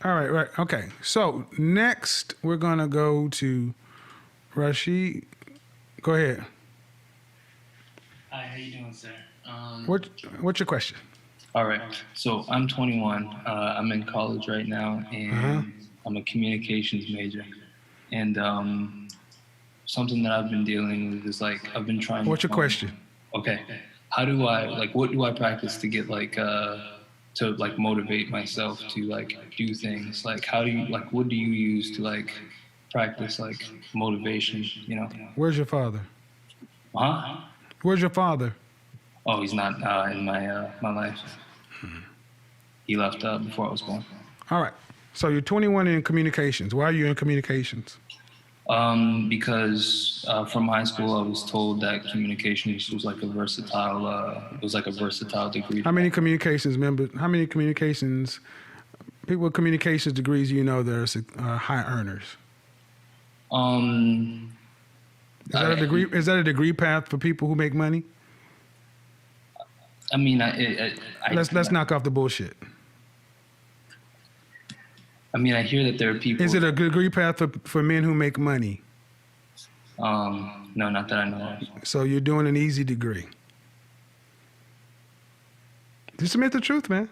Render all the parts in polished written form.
All right, right. Okay. So next we're gonna go to Rashid. Go ahead. Hi, how you doing, sir? What What's your question? All right. So I'm 21. I'm in college right now, Uh-huh. and I'm a communications major. And something that I've been dealing with is like I've been trying to What's your find. question? Okay, how do I like? What do I practice to get like to like motivate myself to like do things? Like how do you like? What do you use to like practice like motivation? You know? Where's your father? Huh? Where's your father? Oh, he's not in my life. He left before I was born. All right. So you're 21 in communications. Why are you in communications? Because from high school, I was told that communications was like a versatile, it was like a versatile degree. How many communications members? How many communications people with communications degrees? You know, there's high earners. Um, Is that a I, degree? Is that a degree path for people who make money? I mean, Let's knock off the bullshit. I mean, I hear that there are people. Is it a degree path for men who make money? No, not that I know of. So you're doing an easy degree. Just admit the truth, man.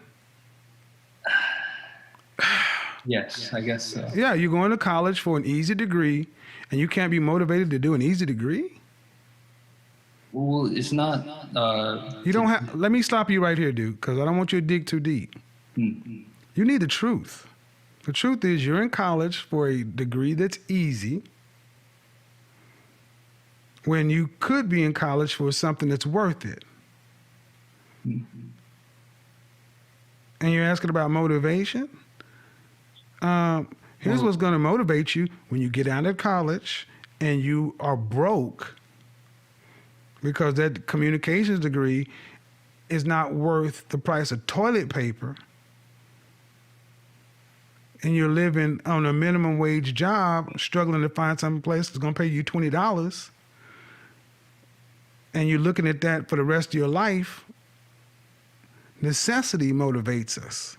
Yes, I guess so. Yeah, you're going to college for an easy degree, and you can't be motivated to do an easy degree? Well, it's not. You don't have. Let me stop you right here, dude, because I don't want you to dig too deep. Hmm. You need the truth. The truth is, you're in college for a degree that's easy, when you could be in college for something that's worth it. And you're asking about motivation? Here's what's going to motivate you when you get out of college and you are broke because that communications degree is not worth the price of toilet paper, and you're living on a minimum wage job, struggling to find some place that's going to pay you $20, and you're looking at that for the rest of your life. Necessity motivates us.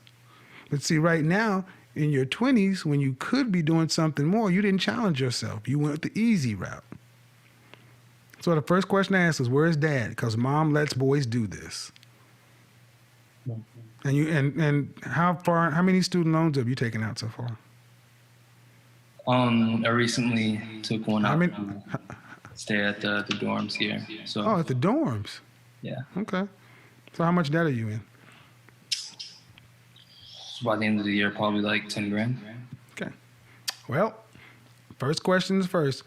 But see, right now, in your 20s, when you could be doing something more, you didn't challenge yourself. You went the easy route. So the first question I ask is, where's dad? Because mom lets boys do this. And you and how many student loans have you taken out so far? I recently took one How out many? to stay at the dorms here. So Oh, at the dorms. yeah, Okay. So how much debt are you in? so by the end of the year, probably like 10 grand. Okay. Well, first question is first.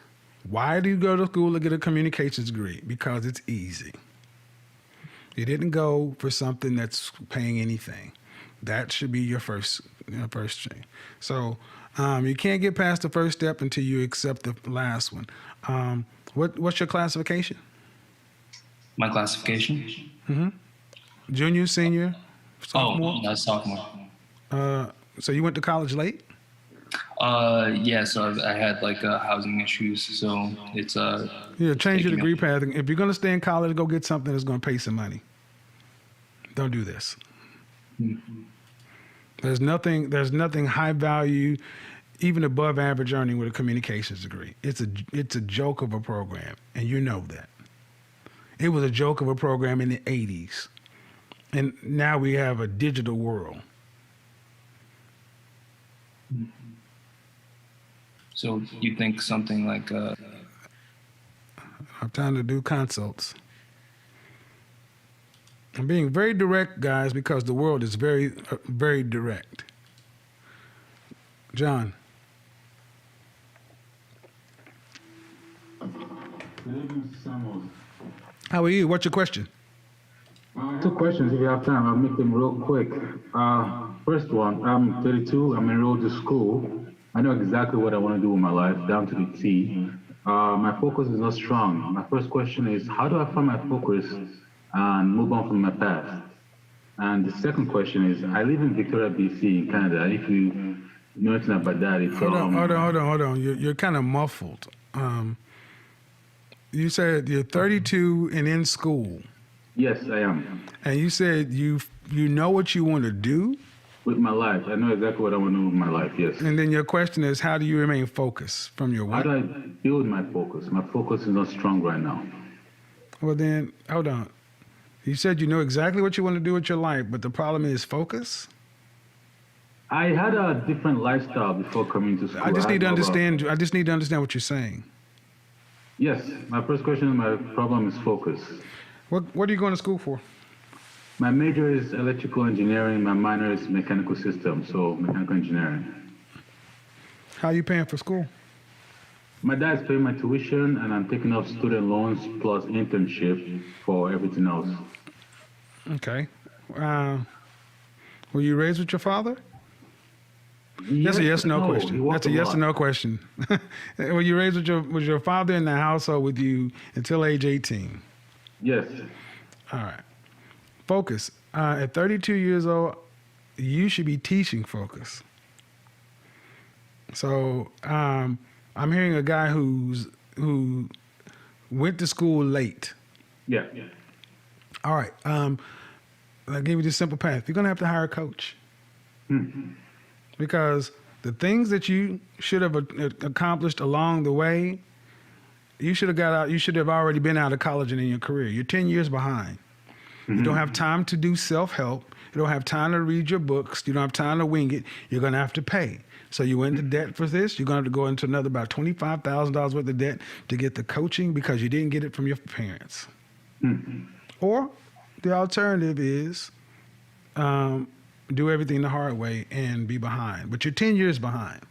Why do you go to school to get a communications degree? Because it's easy. You didn't go for something that's paying anything. That should be your first thing. So you can't get past the first step until you accept the last one. What's your classification? My classification? Junior, senior, sophomore? Oh, that's sophomore. So you went to college late? Yeah, so I had like housing issues, so it's Yeah, change your taking degree up- path. If you're going to stay in college, go get something that's going to pay some money. Don't do this. There's nothing high value, even above average earning with a communications degree. It's a joke of a program, and you know that. It was a joke of a program in the 80s. And now we have a digital world. So you think something like I have time to do consults. I'm being very direct, guys, because the world is very, very direct. John. Good evening, Samuel. How are you? What's your question? Two questions if you have time. I'll make them real quick. First one, I'm 32. I'm enrolled to school. I know exactly what I want to do with my life, down to the T. My focus is not strong. My first question is, how do I find my focus and move on from my past? And the second question is, I live in Victoria, BC, in Canada. If you know anything about that, it's Hold on. You're kind of muffled. You said you're 32 and in school. Yes, I am. And you said you know what you want to do? With my life, I know exactly what I want to do with my life. Yes. And then your question is, how do you remain focused from your How what? do I build my focus? My focus is not strong right now. Well, then, hold on. You said you know exactly what you want to do with your life, but the problem is focus? I had a different lifestyle before coming to school. I just need to had more of a- understand. I just need to understand what you're saying. Yes, my first question, my problem is focus. What are you going to school for? My major is electrical engineering. My minor is mechanical systems, so mechanical engineering. How are you paying for school? My dad's paying my tuition, and I'm taking up student loans plus internship for everything else. Okay. Were you raised with your father? That's a yes or no question. He worked That's a a yes or lot. no question. Were you raised with your father in the household with you until age 18? Yes. All right. Focus. At 32 years old, you should be teaching focus. So I'm hearing a guy who went to school late. Yeah. All right. I'll give you this simple path. You're gonna have to hire a coach because the things that you should have accomplished along the way, you should have got out. You should have already been out of college and in your career. You're 10 years behind. You don't have time to do self-help. You don't have time to read your books. You don't have time to wing it. You're going to have to pay. So you went into debt for this. You're going to have to go into another about $25,000 worth of debt to get the coaching because you didn't get it from your parents. Or the alternative is do everything the hard way and be behind. But you're 10 years behind.